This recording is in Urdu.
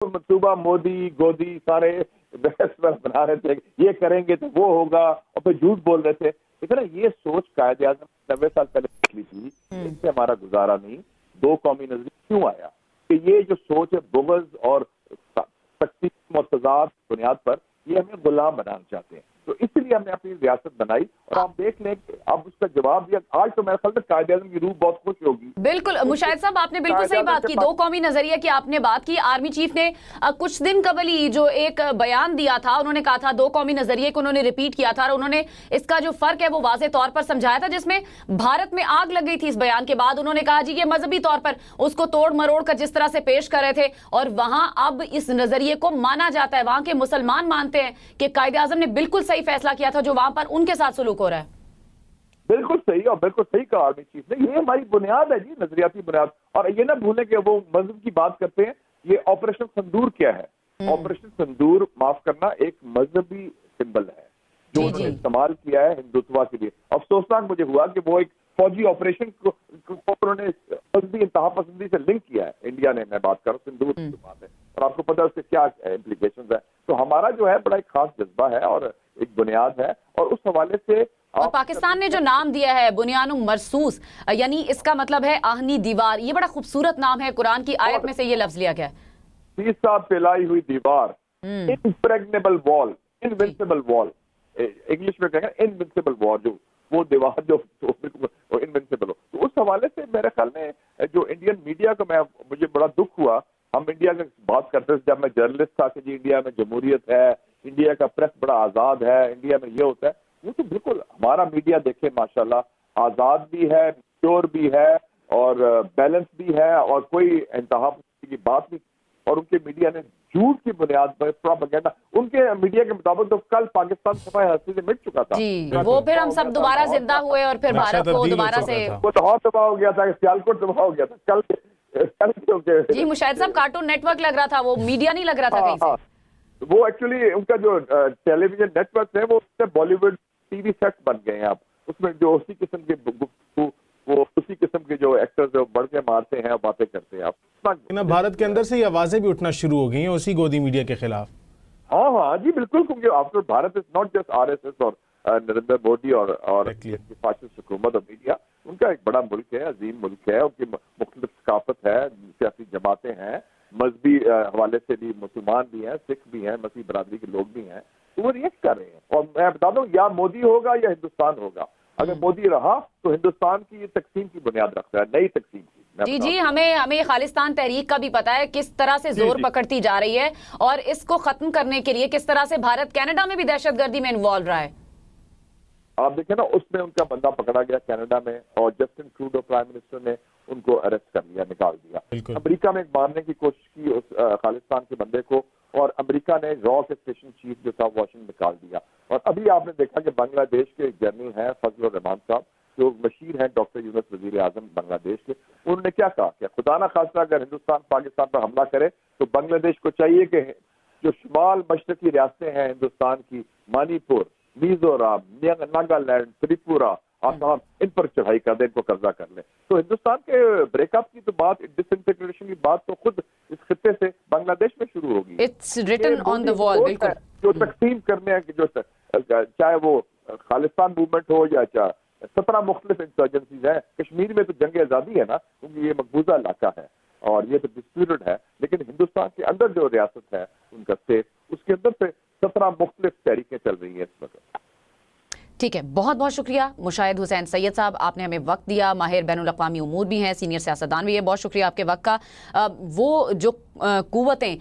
منصوبہ مودی گودی سارے بحث پر بنا رہے تھے، یہ کریں گے تو وہ ہوگا، اور پھر جھوٹ بول رہے تھے. اتنا یہ سوچ قائد اعظم 90 سال پہلے نکلی تھی، اس سے ہمارا گزارا نہیں. دو قومی نظریہ کیوں آیا کہ یہ جو سوچ ہے بغض اور تقسیم و تضاد بنیاد پر، یہ ہمیں غلام بنانا چاہتے ہیں. تو اس لیے ہم نے اپنی ریاست بنائی، اور آپ دیکھ لیں کہ اب اس کا جواب دیا. آج تو میرے خیال میں قائد اعظم کی روح بہت خوش ہوگی. بالکل مشاہد صاحب، آپ نے بالکل صحیح بات کی. دو قومی نظریہ کی آپ نے بات کی. آرمی چیف نے کچھ دن قبل ہی جو ایک بیان دیا تھا، انہوں نے کہا تھا دو قومی نظریے کو انہوں نے ریپیٹ کیا تھا، اور انہوں نے اس کا جو فرق ہے وہ واضح طور پر سمجھایا تھا، جس میں بھارت میں آگ لگ گئی تھی اس بیان کے بعد. انہوں نے کہا جی یہ مذہبی طور پر اس کو توڑ مروڑ کر جس طرح سے پیش کر رہے تھے، اور وہاں اب اس نظریے کو مانا جاتا ہے. وہاں کے مسلمان مانتے ہیں کہ قائد اعظم نے بالکل صحیح فیصلہ کیا تھا جو وہاں پر ان کے ساتھ سلوک ہو رہا ہے. بالکل صحیح، اور بالکل صحیح کہا آرمی چیف نے. یہ ہماری بنیاد ہے جی، نظریاتی بنیاد. اور یہ نہ بھولیں کہ وہ مذہب کی بات کرتے ہیں. یہ آپریشن سندور کیا ہے؟ آپریشن سندور، معاف کرنا، ایک مذہبی سمبل ہے جو انہوں نے استعمال کیا ہے ہندوتوا کے لیے. افسوسناک مجھے ہوا کہ وہ ایک فوجی آپریشن کو انہوں نے مذہبی انتہا پسندی سے لنک کیا ہے. انڈیا نے، میں بات کر رہا ہوں سندور کی بات ہے، اور آپ کو پتا ہے اس کے کیا امپلیکیشنز ہیں. تو ہمارا جو ہے بڑا ایک خاص جذبہ ہے اور ایک بنیاد ہے، اور اس حوالے سے. اور پاکستان نے جو نام دیا ہے بنیان مرصوص، یعنی اس کا مطلب ہے آہنی دیوار. یہ بڑا خوبصورت نام ہے، قرآن کی آیت میں سے یہ لفظ لیا گیا ہے. تیسا پھیلائی ہوئی دیوار، امپریگنیبل وال، انوینسیبل وال. انگلش میں کہیں گے انوینسیبل وال، جو وہ دیوار جو انوینسیبل ہو. تو اس حوالے سے میرے خیال میں جو انڈین میڈیا کو مجھے بڑا دکھ ہوا. ہم انڈیا کی بات کرتے تھے جب میں جرنلسٹ تھا کہ جی انڈیا میں جمہوریت ہے، انڈیا کا پریس بڑا آزاد ہے، انڈیا میں یہ ہوتا ہے. وہ تو بالکل ہمارا میڈیا دیکھیں ماشاءاللہ آزاد بھی ہے، پیور بھی ہے، اور بیلنس بھی ہے، اور کوئی انتہا کی بات نہیں. اور ان کے میڈیا نے جھوٹ کی بنیاد پر پروپیگنڈا، ان کے میڈیا کے مطابق تو کل پاکستان صفحہ ہستی سے مٹ چکا تھا. جی وہ پھر ہم سب دوبارہ زندہ ہوئے اور پھر بھارت کو دوبارہ سے وہ لاہور تباہ ہو گیا تھا، سیالکوٹ تباہ ہو گیا تھا. جی مشاہد صاحب کارٹون نیٹ ورک لگ رہا تھا، وہ میڈیا نہیں لگ رہا تھا کہیں سے. وہ ایکچولی ان کا جو ٹیلی ویژن نیٹ ورک ہے وہ بالی ووڈ ٹی وی سیٹ بن گئے ہیں. اب اس میں جو اسی قسم کے وہ اسی قسم کے جو ایکٹرز ہیں وہ بڑھ کے مارتے ہیں اور باتیں کرتے ہیں. اب بھارت کے اندر سے یہ آوازیں بھی اٹھنا شروع ہو گئی ہیں اسی گودی میڈیا کے خلاف. ہاں جی بالکل، کیونکہ after Bharat is not just RSS اور نریندر مودی اور فاشسٹ حکومت اور میڈیا. ان کا ایک بڑا ملک ہے، عظیم ملک ہے، ان کی مختلف ثقافت ہے، سیاسی جماعتیں ہیں، مذہبی حوالے سے بھی مسلمان بھی ہیں، سکھ بھی ہیں، مسیح برادری کے لوگ بھی ہیں. تو وہ ریئیکٹ کر رہے ہیں. اور میں بتا دوں یا مودی ہوگا یا ہندوستان ہوگا. اگر مودی رہا تو ہندوستان کی یہ تقسیم کی بنیاد رکھتا ہے، نئی تقسیم کی. جی ہمیں خالصتان تحریک کا بھی پتا ہے کس طرح سے زور پکڑتی جا رہی ہے، اور اس کو ختم کرنے کے لیے کس طرح سے بھارت کینیڈا میں بھی دہشت گردی میں انوالو رہا ہے. آپ دیکھیں نا، اس میں ان کا بندہ پکڑا گیا کینیڈا میں، اور جسٹن ٹروڈو پرائم منسٹر نے ان کو اریسٹ کر لیا، نکال دیا. امریکہ میں مارنے کی کوشش کی اس خالصتان کے بندے کو، اور امریکہ نے را کے اسٹیشن چیف جو تھا واشنگٹن نکال دیا. اور ابھی آپ نے دیکھا کہ بنگلہ دیش کے جنرل ہیں فضل الرحمان صاحب، جو مشیر ہیں ڈاکٹر یونس وزیر اعظم بنگلہ دیش کے. انہوں نے کیا کہا کہ خدا نہ خواستہ اگر ہندوستان پاکستان پر حملہ کرے تو بنگلہ دیش کو چاہیے کہ جو شمال مشرقی ریاستیں ہیں ہندوستان کی، منی پور، میزورام، ناگالینڈ، تریپورا، آسام، ان پر چڑھائی کر دیں، ان کو قبضہ کر لیں. تو ہندوستان کے بریک اپ کی تو بات، ڈس انٹیگریشن کی بات تو خود اس خطے سے بنگلہ دیش میں شروع ہوگی. It's written on the wall. بالکل جو تقسیم کرنے ہیں، جو چاہے وہ خالصتان موومنٹ ہو یا چاہے 17 مختلف انسرجنسیز ہیں. کشمیر میں تو جنگ آزادی ہے نا، کیونکہ یہ مقبوضہ علاقہ ہے اور یہ تو ڈسپیوٹڈ ہے. لیکن ہندوستان کے اندر جو ریاست ہے ان کا اسٹیٹ، اس کے اندر سے 17 مختلف تحریکیں چل رہی ہیں اس وقت. ٹھیک ہے، بہت بہت شکریہ مشاہد حسین سید صاحب، آپ نے ہمیں وقت دیا. ماہر بین الاقوامی امور بھی ہیں، سینئر سیاستدان بھی ہے. بہت شکریہ آپ کے وقت کا. وہ جو قوتیں